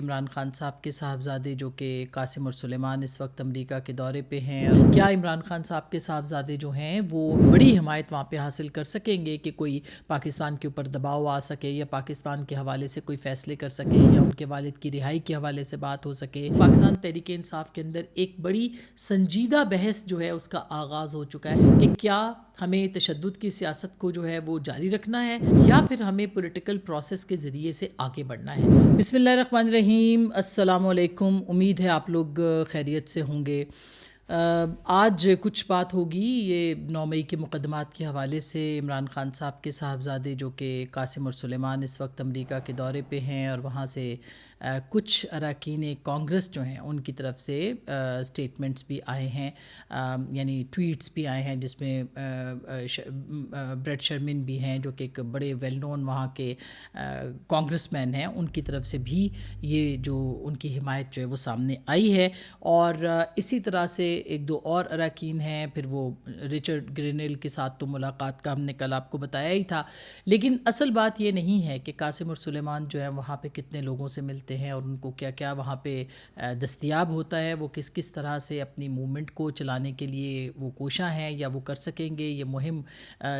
عمران خان صاحب کے صاحبزادے جو کہ قاسم اور سلیمان اس وقت امریکہ کے دورے پہ ہیں، کیا عمران خان صاحب کے صاحبزادے جو ہیں وہ بڑی حمایت وہاں پہ حاصل کر سکیں گے کہ کوئی پاکستان کے اوپر دباؤ آ سکے یا پاکستان کے حوالے سے کوئی فیصلے کر سکے یا ان کے والد کی رہائی کے حوالے سے بات ہو سکے؟ پاکستان تحریک انصاف کے اندر ایک بڑی سنجیدہ بحث جو ہے اس کا آغاز ہو چکا ہے کہ کیا ہمیں تشدد کی سیاست کو جو ہے وہ جاری رکھنا ہے یا پھر ہمیں پولیٹیکل پروسیس کے ذریعے سے آگے بڑھنا ہے۔ بسم اللہ الرحمن الرحیم، السلام علیکم، امید ہے آپ لوگ خیریت سے ہوں گے۔ آج کچھ بات ہوگی یہ 9 مئی کے مقدمات کے حوالے سے۔ عمران خان صاحب کے صاحبزادے جو کہ قاسم اور سلیمان اس وقت امریکہ کے دورے پہ ہیں اور وہاں سے کچھ اراکین کانگریس جو ہیں ان کی طرف سے سٹیٹمنٹس بھی آئے ہیں، یعنی ٹویٹس بھی آئے ہیں جس میں بریٹ شرمن بھی ہیں جو کہ ایک بڑے ویل نون وہاں کے کانگریس مین ہیں، ان کی طرف سے بھی یہ جو ان کی حمایت جو ہے وہ سامنے آئی ہے۔ اور اسی طرح سے ایک دو اور اراکین ہیں، پھر وہ رچرڈ گرینل کے ساتھ تو ملاقات کا ہم نے کل آپ کو بتایا ہی تھا، لیکن اصل بات یہ نہیں ہے کہ قاسم اور سلیمان جو ہے وہاں پہ کتنے لوگوں سے ملتے ہیں اور ان کو کیا کیا وہاں پہ دستیاب ہوتا ہے، وہ کس کس طرح سے اپنی موومنٹ کو چلانے کے لیے وہ کوشاں ہیں یا وہ کر سکیں گے۔ یہ مہم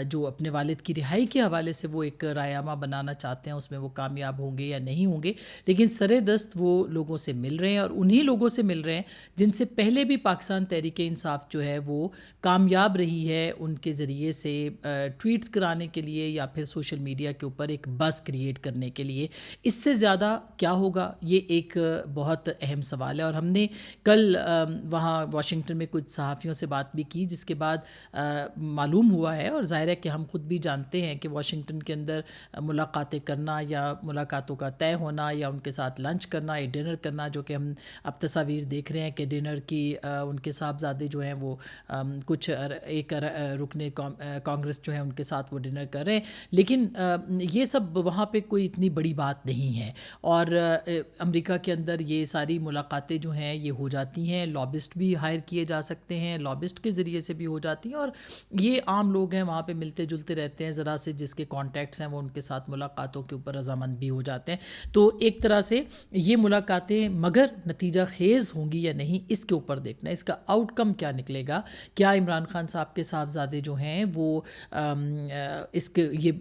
جو اپنے والد کی رہائی کے حوالے سے وہ ایک رائے بنانا چاہتے ہیں، اس میں وہ کامیاب ہوں گے یا نہیں ہوں گے، لیکن سر دست وہ لوگوں سے مل رہے ہیں اور انہی لوگوں سے مل رہے ہیں جن سے پہلے بھی پاکستان تحریک انصاف جو ہے وہ کامیاب رہی ہے ان کے ذریعے سے ٹویٹس کرانے کے لیے یا پھر سوشل میڈیا کے اوپر ایک بز کریٹ کرنے کے لیے۔ اس سے زیادہ کیا ہوگا، یہ ایک بہت اہم سوال ہے۔ اور ہم نے کل وہاں واشنگٹن میں کچھ صحافیوں سے بات بھی کی، جس کے بعد معلوم ہوا ہے اور ظاہر ہے کہ ہم خود بھی جانتے ہیں کہ واشنگٹن کے اندر ملاقاتیں کرنا یا ملاقاتوں کا طے ہونا یا ان کے ساتھ لنچ کرنا یا ڈنر کرنا، جو کہ ہم اب تصاویر دیکھ رہے ہیں کہ ڈنر کی ان کے صاحبزادے جو ہیں وہ کچھ ایک رکن کانگریس جو ہیں ان کے ساتھ وہ ڈنر کر رہے ہیں، لیکن یہ سب وہاں پہ کوئی اتنی بڑی بات نہیں ہے۔ اور امریکہ کے اندر یہ ساری ملاقاتیں جو ہیں یہ ہو جاتی ہیں، لابسٹ بھی ہائر کیے جا سکتے ہیں، لابسٹ کے ذریعے سے بھی ہو جاتی ہیں، اور یہ عام لوگ ہیں وہاں پہ ملتے جلتے رہتے ہیں، ذرا سے جس کے کانٹیکٹس ہیں وہ ان کے ساتھ ملاقاتوں کے اوپر رضامند بھی ہو جاتے ہیں۔ تو ایک طرح سے یہ ملاقاتیں مگر نتیجہ خیز ہوں گی یا نہیں، اس کے اوپر دیکھنا ہے اس کا آؤٹ کم کیا نکلے گا۔ کیا عمران خان صاحب کے صاحبزادے جو ہیں وہ اس کے یہ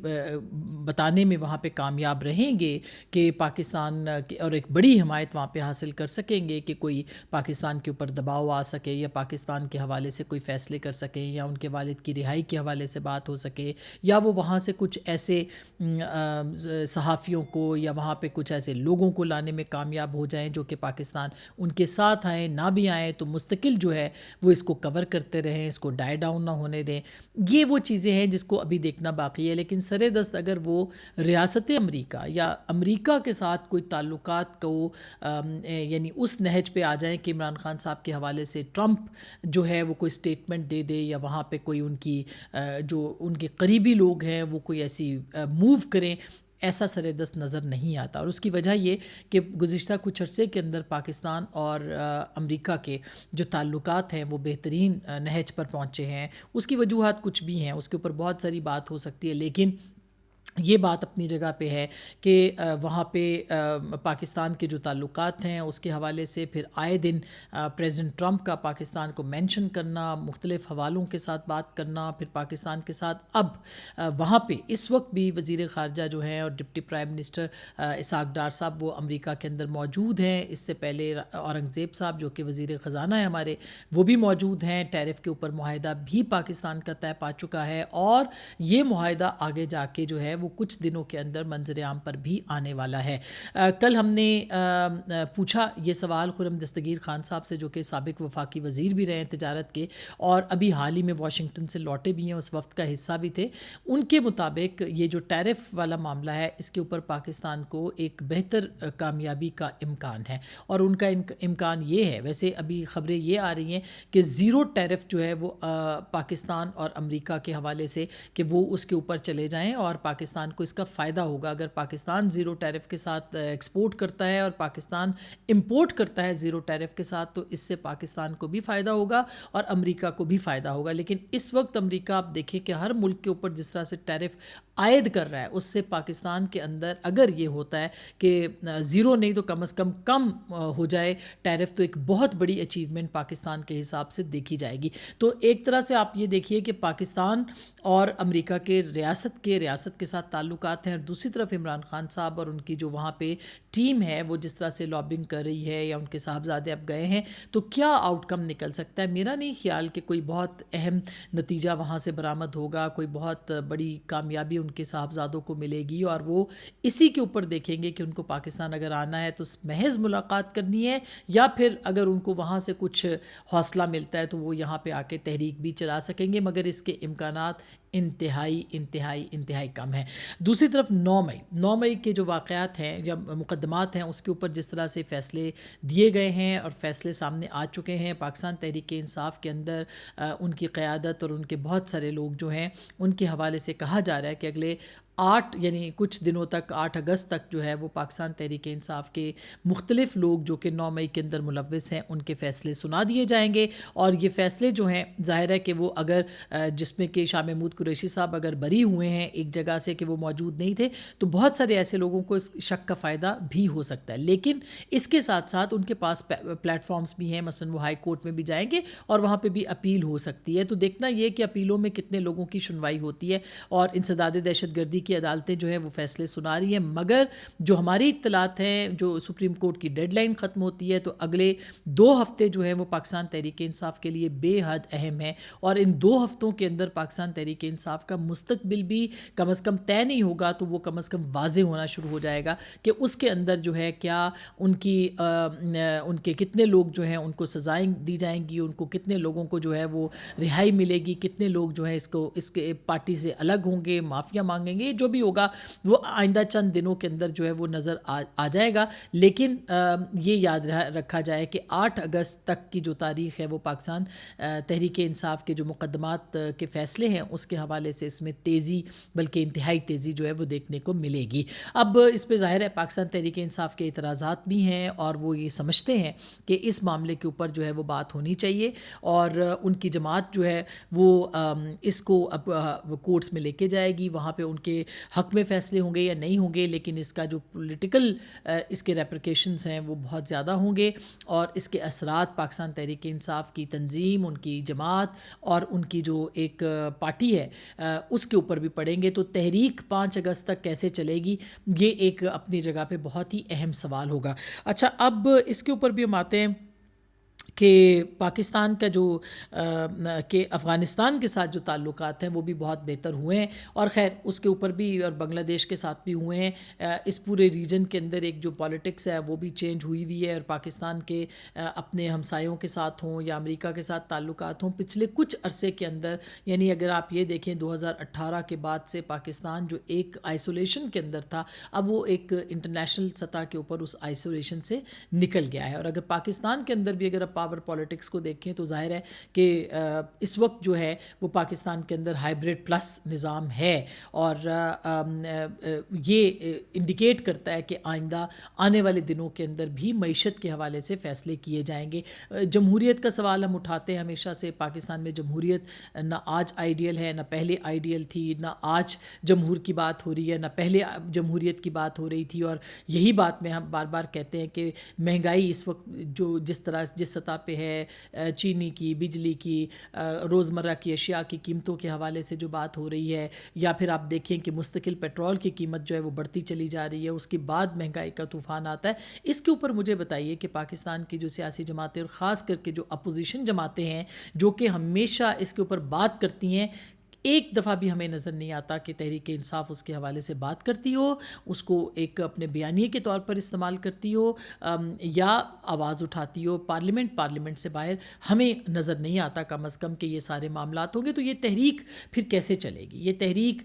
بتانے میں وہاں پہ کامیاب رہیں گے کہ پاکستان اور ایک بڑی حمایت وہاں پہ حاصل کر سکیں گے کہ کوئی پاکستان کے اوپر دباؤ آ سکے یا پاکستان کے حوالے سے کوئی فیصلے کر سکیں یا ان کے والد کی رہائی کے حوالے سے بات ہو سکے، یا وہ وہاں سے کچھ ایسے صحافیوں کو یا وہاں پہ کچھ ایسے لوگوں کو لانے میں کامیاب ہو جائیں جو کہ پاکستان ان کے ساتھ آئیں، نہ بھی آئیں تو مستقل جو ہے وہ اس کو کور کرتے رہیں، اس کو ڈائی ڈاؤن نہ ہونے دیں۔ یہ وہ چیزیں ہیں جس کو ابھی دیکھنا باقی ہے، لیکن سر دست اگر وہ ریاست امریکہ یا امریکہ کے ساتھ کوئی تعلقات کو یعنی اس نہج پہ آ جائیں کہ عمران خان صاحب کے حوالے سے ٹرمپ جو ہے وہ کوئی سٹیٹمنٹ دے دے یا وہاں پہ کوئی ان کی جو ان کے قریبی لوگ ہیں وہ کوئی ایسی موو کریں، ایسا سر دست نظر نہیں آتا۔ اور اس کی وجہ یہ کہ گزشتہ کچھ عرصے کے اندر پاکستان اور امریکہ کے جو تعلقات ہیں وہ بہترین نہج پر پہنچے ہیں۔ اس کی وجوہات کچھ بھی ہیں، اس کے اوپر بہت ساری بات ہو سکتی ہے، لیکن یہ بات اپنی جگہ پہ ہے کہ وہاں پہ پاکستان کے جو تعلقات ہیں اس کے حوالے سے پھر آئے دن پریزیڈنٹ ٹرمپ کا پاکستان کو مینشن کرنا، مختلف حوالوں کے ساتھ بات کرنا، پھر پاکستان کے ساتھ اب وہاں پہ اس وقت بھی وزیر خارجہ جو ہیں اور deputy prime minister Ishaq Dar صاحب وہ امریکہ کے اندر موجود ہیں۔ اس سے پہلے اورنگزیب صاحب جو کہ وزیر خزانہ ہیں ہمارے، وہ بھی موجود ہیں۔ ٹیرف کے اوپر معاہدہ بھی پاکستان کا طے پا چکا ہے اور یہ معاہدہ آگے جا کے جو ہے وہ کچھ دنوں کے اندر منظر عام پر بھی آنے والا ہے۔ کل ہم نے پوچھا یہ سوال خرم دستگیر خان صاحب سے، جو کہ سابق وفاقی وزیر بھی رہے ہیں تجارت کے اور ابھی حال ہی میں واشنگٹن سے لوٹے بھی ہیں، اس وقت کا حصہ بھی تھے۔ ان کے مطابق یہ جو ٹیرف والا معاملہ ہے اس کے اوپر پاکستان کو ایک بہتر کامیابی کا امکان ہے، اور ان کا امکان یہ ہے، ویسے ابھی خبریں یہ آ رہی ہیں کہ زیرو ٹیرف جو ہے وہ پاکستان اور امریکہ کے حوالے سے کہ وہ اس کے اوپر چلے جائیں اور پاکستان کو اس کا فائدہ ہوگا۔ اگر پاکستان زیرو ٹیرف کے ساتھ ایکسپورٹ کرتا ہے اور پاکستان امپورٹ کرتا ہے زیرو ٹیرف کے ساتھ، تو اس سے پاکستان کو بھی فائدہ ہوگا اور امریکہ کو بھی فائدہ ہوگا۔ لیکن اس وقت امریکہ آپ دیکھیں کہ ہر ملک کے اوپر جس طرح سے ٹیرف عائد کر رہا ہے اس سے پاکستان کے اندر اگر یہ ہوتا ہے کہ زیرو نہیں تو کم از کم کم ہو جائے ٹیرف، تو ایک بہت بڑی اچیومنٹ پاکستان کے حساب سے دیکھی جائے گی۔ تو ایک طرح سے آپ یہ دیکھیے کہ پاکستان اور امریکہ کے ریاست کے ساتھ تعلقات ہیں، اور دوسری طرف عمران خان صاحب اور ان کی جو وہاں پہ ٹیم ہے وہ جس طرح سے لابنگ کر رہی ہے، یا ان کے صاحبزادے اب گئے ہیں، تو کیا آؤٹ کم نکل سکتا ہے؟ میرا نہیں خیال کہ کوئی بہت اہم نتیجہ وہاں سے برآمد ہوگا، کوئی بہت بڑی کامیابی ان کے صاحبزادوں کو ملے گی، اور وہ اسی کے اوپر دیکھیں گے کہ ان کو پاکستان اگر آنا ہے تو محض ملاقات کرنی ہے، یا پھر اگر ان کو وہاں سے کچھ حوصلہ ملتا ہے تو وہ یہاں پہ آ کے تحریک بھی چلا سکیں گے، مگر اس کے امکانات انتہائی کم ہیں۔ دوسری طرف 9 مئی کے جو واقعات ہیں یا مقدمات ہیں، اس کے اوپر جس طرح سے فیصلے دیے گئے ہیں اور فیصلے سامنے آ چکے ہیں، پاکستان تحریک انصاف کے اندر ان کی قیادت اور ان کے بہت سارے لوگ جو ہیں ان کے حوالے سے کہا جا رہا ہے کہ اگلے 8 یعنی کچھ دنوں تک 8 اگست تک جو ہے وہ پاکستان تحریک انصاف کے مختلف لوگ جو کہ 9 مئی کے اندر ملوث ہیں ان کے فیصلے سنا دیے جائیں گے، اور یہ فیصلے جو ہیں ظاہر ہے کہ وہ اگر جس میں کہ شاہ محمود قریشی صاحب اگر بری ہوئے ہیں ایک جگہ سے کہ وہ موجود نہیں تھے، تو بہت سارے ایسے لوگوں کو اس شک کا فائدہ بھی ہو سکتا ہے، لیکن اس کے ساتھ ساتھ ان کے پاس پلیٹ فارمز بھی ہیں، مثلا وہ ہائی کورٹ میں بھی جائیں گے اور وہاں پہ بھی اپیل ہو سکتی ہے، تو دیکھنا یہ کہ اپیلوں میں کتنے لوگوں کی سنوائی ہوتی ہے، اور انسداد دہشت گردی کی عدالتیں جو ہیں وہ فیصلے سنا رہی ہیں، مگر جو ہماری اطلاعات ہیں جو سپریم کورٹ کی ڈیڈ لائن ختم ہوتی ہے تو اگلے 2 ہفتے جو ہیں وہ پاکستان تحریک انصاف کے لیے بے حد اہم ہے، اور ان 2 ہفتوں کے اندر پاکستان تحریک انصاف کا مستقبل بھی کم از کم طے نہیں ہوگا تو وہ کم از کم واضح ہونا شروع ہو جائے گا کہ اس کے اندر جو ہے کیا ان کے کتنے لوگ جو ہیں ان کو سزائیں دی جائیں گی، ان کو کتنے لوگوں کو جو ہے وہ رہائی ملے گی، کتنے لوگ جو ہیں اس کے پارٹی سے الگ ہوں گے، معافیا مانگیں گے، جو بھی ہوگا وہ آئندہ چند دنوں کے اندر جو ہے وہ نظر آ جائے گا، لیکن یہ یاد رکھا جائے کہ 8 اگست تک کی جو تاریخ ہے وہ پاکستان تحریک انصاف کے جو مقدمات کے فیصلے ہیں اس کے حوالے سے اس میں تیزی، بلکہ انتہائی تیزی جو ہے وہ دیکھنے کو ملے گی۔ اب اس پہ ظاہر ہے پاکستان تحریک انصاف کے اعتراضات بھی ہیں، اور وہ یہ سمجھتے ہیں کہ اس معاملے کے اوپر جو ہے وہ بات ہونی چاہیے، اور ان کی جماعت جو ہے وہ اس کو اب کورٹس میں لے کے جائے گی، وہاں پہ ان کے حق میں فیصلے ہوں گے یا نہیں ہوں گے، لیکن اس کا جو پولیٹیکل اس کے ریپریکیشنز ہیں وہ بہت زیادہ ہوں گے، اور اس کے اثرات پاکستان تحریک انصاف کی تنظیم، ان کی جماعت اور ان کی جو ایک پارٹی ہے اس کے اوپر بھی پڑیں گے۔ تو تحریک 5 اگست تک کیسے چلے گی، یہ ایک اپنی جگہ پہ بہت ہی اہم سوال ہوگا۔ اچھا، اب اس کے اوپر بھی ہم آتے ہیں کہ پاکستان کا جو کہ افغانستان کے ساتھ جو تعلقات ہیں وہ بھی بہت بہتر ہوئے ہیں، اور خیر اس کے اوپر بھی، اور بنگلہ دیش کے ساتھ بھی ہوئے ہیں۔ اس پورے ریجن کے اندر ایک جو پالیٹکس ہے وہ بھی چینج ہوئی ہے، اور پاکستان کے اپنے ہمسایوں کے ساتھ ہوں یا امریکہ کے ساتھ تعلقات ہوں، پچھلے کچھ عرصے کے اندر، یعنی اگر آپ یہ دیکھیں 2018 کے بعد سے پاکستان جو ایک آئسولیشن کے اندر تھا، اب وہ ایک انٹرنیشنل سطح کے اوپر اس آئسولیشن سے نکل گیا ہے، اور اگر پاکستان کے اندر بھی اگر پاور پالیٹکس کو دیکھیں تو ظاہر ہے کہ اس وقت جو ہے وہ پاکستان کے اندر ہائیبرڈ پلس نظام ہے، اور یہ انڈیکیٹ کرتا ہے کہ آئندہ آنے والے دنوں کے اندر بھی معیشت کے حوالے سے فیصلے کیے جائیں گے۔ جمہوریت کا سوال ہم اٹھاتے ہیں ہمیشہ سے، پاکستان میں جمہوریت نہ آج آئیڈیل ہے، نہ پہلے آئیڈیل تھی، نہ آج جمہور کی بات ہو رہی ہے، نہ پہلے جمہوریت کی بات ہو رہی تھی، اور یہی بات میں ہم بار بار کہتے ہیں کہ مہنگائی اس وقت جو جس سطح پہ ہے، چینی کی، بجلی کی، روزمرہ کی اشیاء کی قیمتوں کے حوالے سے جو بات ہو رہی ہے، یا پھر آپ دیکھیں کہ مستقل پیٹرول کی قیمت جو ہے وہ بڑھتی چلی جا رہی ہے، اس کے بعد مہنگائی کا طوفان آتا ہے۔ اس کے اوپر مجھے بتائیے کہ پاکستان کی جو سیاسی جماعتیں اور خاص کر کے جو اپوزیشن جماعتیں ہیں جو کہ ہمیشہ اس کے اوپر بات کرتی ہیں، ایک دفعہ بھی ہمیں نظر نہیں آتا کہ تحریک انصاف اس کے حوالے سے بات کرتی ہو، اس کو ایک اپنے بیانیے کے طور پر استعمال کرتی ہو، یا آواز اٹھاتی ہو پارلیمنٹ سے باہر، ہمیں نظر نہیں آتا کم از کم کہ یہ سارے معاملات ہوں گے۔ تو یہ تحریک پھر کیسے چلے گی، یہ تحریک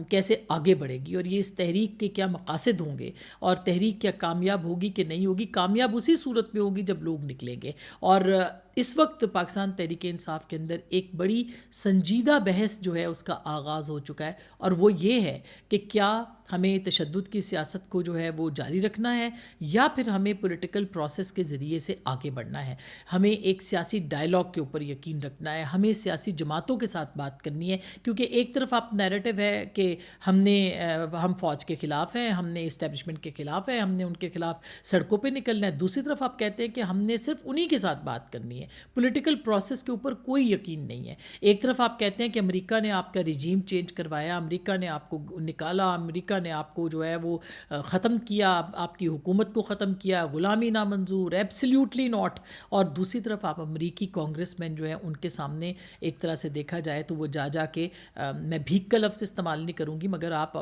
کیسے آگے بڑھے گی، اور یہ اس تحریک کے کیا مقاصد ہوں گے، اور تحریک کیا کامیاب ہوگی کہ نہیں ہوگی؟ کامیاب اسی صورت میں ہوگی جب لوگ نکلیں گے، اور اس وقت پاکستان تحریک انصاف کے اندر ایک بڑی سنجیدہ بحث جو ہے اس کا آغاز ہو چکا ہے، اور وہ یہ ہے کہ کیا ہمیں تشدد کی سیاست کو جو ہے وہ جاری رکھنا ہے یا پھر ہمیں پولیٹیکل پروسیس کے ذریعے سے آگے بڑھنا ہے. ہمیں ایک سیاسی ڈائلاگ کے اوپر یقین رکھنا ہے, ہمیں سیاسی جماعتوں کے ساتھ بات کرنی ہے, کیونکہ ایک طرف آپ نیریٹو ہے کہ ہم فوج کے خلاف ہیں, ہم نے اسٹیبلشمنٹ کے خلاف ہیں, ہم نے ان کے خلاف سڑکوں پہ نکلنا ہے. دوسری طرف آپ کہتے ہیں کہ ہم نے صرف انہی کے ساتھ بات کرنی ہے, پولیٹیکل پروسیس کے اوپر کوئی یقین نہیں ہے. ایک طرف آپ کہتے ہیں کہ امریکہ نے آپ کا رجیم چینج کروایا, امریکہ نے آپ کو نکالا, امریکہ نے آپ کو جو ہے وہ ختم کیا, آپ کی حکومت کو ختم کیا, غلامی نامنظور, ایبسلیوٹلی ناٹ. اور دوسری طرف آپ امریکی کانگریس مین جو ہیں ان کے سامنے ایک طرح سے دیکھا جائے تو وہ جا کے میں بھیک کا لفظ استعمال نہیں کروں گی, مگر آپ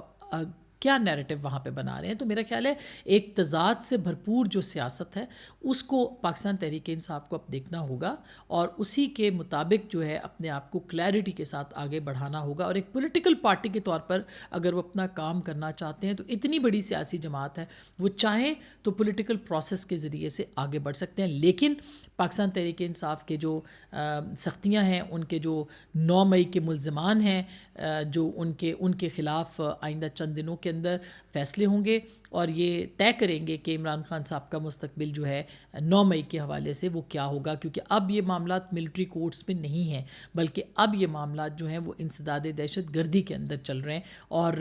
کیا نیریٹو وہاں پہ بنا رہے ہیں. تو میرا خیال ہے ایک تضاد سے بھرپور جو سیاست ہے اس کو پاکستان تحریک انصاف کو اب دیکھنا ہوگا اور اسی کے مطابق جو ہے اپنے آپ کو کلیئرٹی کے ساتھ آگے بڑھانا ہوگا. اور ایک پولیٹیکل پارٹی کے طور پر اگر وہ اپنا کام کرنا چاہتے ہیں تو اتنی بڑی سیاسی جماعت ہے, وہ چاہیں تو پولیٹیکل پروسیس کے ذریعے سے آگے بڑھ سکتے ہیں. لیکن پاکستان تحریک انصاف کے جو سختیاں ہیں, ان کے جو 9 مئی کے ملزمان ہیں, جو ان کے خلاف آئندہ چند دنوں کے اندر فیصلے ہوں گے اور یہ طے کریں گے کہ عمران خان صاحب کا مستقبل جو ہے 9 مئی کے حوالے سے وہ کیا ہوگا. کیونکہ اب یہ معاملات ملٹری کورٹس میں نہیں ہیں, بلکہ اب یہ معاملات جو ہیں وہ انسداد دہشت گردی کے اندر چل رہے ہیں, اور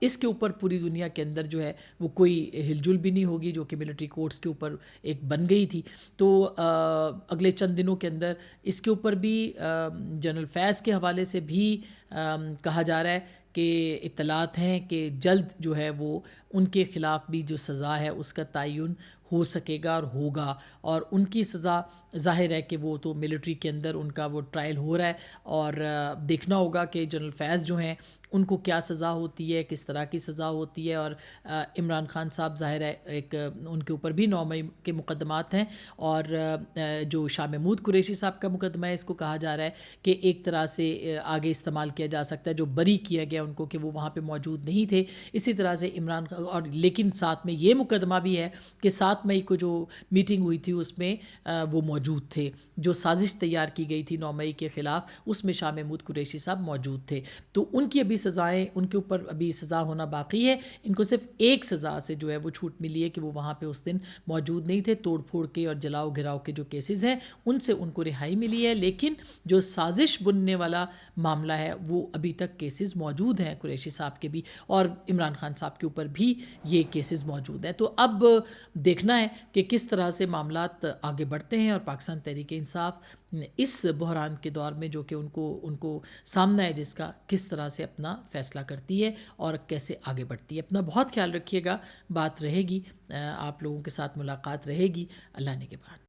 اس کے اوپر پوری دنیا کے اندر جو ہے وہ کوئی ہل جل بھی نہیں ہوگی جو کہ ملٹری کورٹس کے اوپر ایک بن گئی تھی. تو اگلے چند دنوں کے اندر اس کے اوپر بھی جنرل فیض کے حوالے سے بھی کہا جا رہا ہے کہ اطلاعات ہیں کہ جلد جو ہے وہ ان کے خلاف بھی جو سزا ہے اس کا تعین ہو سکے گا اور ہوگا. اور ان کی سزا ظاہر ہے کہ وہ تو ملٹری کے اندر ان کا وہ ٹرائل ہو رہا ہے, اور دیکھنا ہوگا کہ جنرل فیض جو ہیں ان کو کیا سزا ہوتی ہے, کس طرح کی سزا ہوتی ہے. اور عمران خان صاحب ظاہر ہے ایک ان کے اوپر بھی 9 مئی کے مقدمات ہیں, اور جو شاہ محمود قریشی صاحب کا مقدمہ ہے اس کو کہا جا رہا ہے کہ ایک طرح سے آگے استعمال کیا جا سکتا ہے, جو بری کیا گیا ان کو کہ وہ وہاں پہ موجود نہیں تھے. اسی طرح سے عمران خان اور لیکن ساتھ میں یہ مقدمہ بھی ہے کہ 7 مئی کو جو میٹنگ ہوئی تھی اس میں وہ موجود تھے, جو سازش تیار کی گئی تھی 9 مئی کے خلاف اس میں شاہ محمود قریشی صاحب موجود تھے. تو ان کی ابھی سزائیں, ان کے اوپر ابھی سزا ہونا باقی ہے. ان کو صرف ایک سزا سے جو ہے وہ چھوٹ ملی ہے کہ وہ وہاں پہ اس دن موجود نہیں تھے. توڑ پھوڑ کے اور جلاؤ گھراؤ کے جو کیسز ہیں ان سے ان کو رہائی ملی ہے, لیکن جو سازش بننے والا معاملہ ہے وہ ابھی تک کیسز موجود ہیں قریشی صاحب کے بھی, اور عمران خان صاحب کے اوپر بھی یہ کیسز موجود ہیں. تو اب دیکھنا ہے کہ کس طرح سے معاملات آگے بڑھتے ہیں, اور پاکستان تحریک انصاف اس بحران کے دور میں جو کہ ان کو سامنا ہے جس کا, کس طرح سے اپنا فیصلہ کرتی ہے اور کیسے آگے بڑھتی ہے. اپنا بہت خیال رکھیے گا, بات رہے گی, آپ لوگوں کے ساتھ ملاقات رہے گی اللہ نے کے بعد.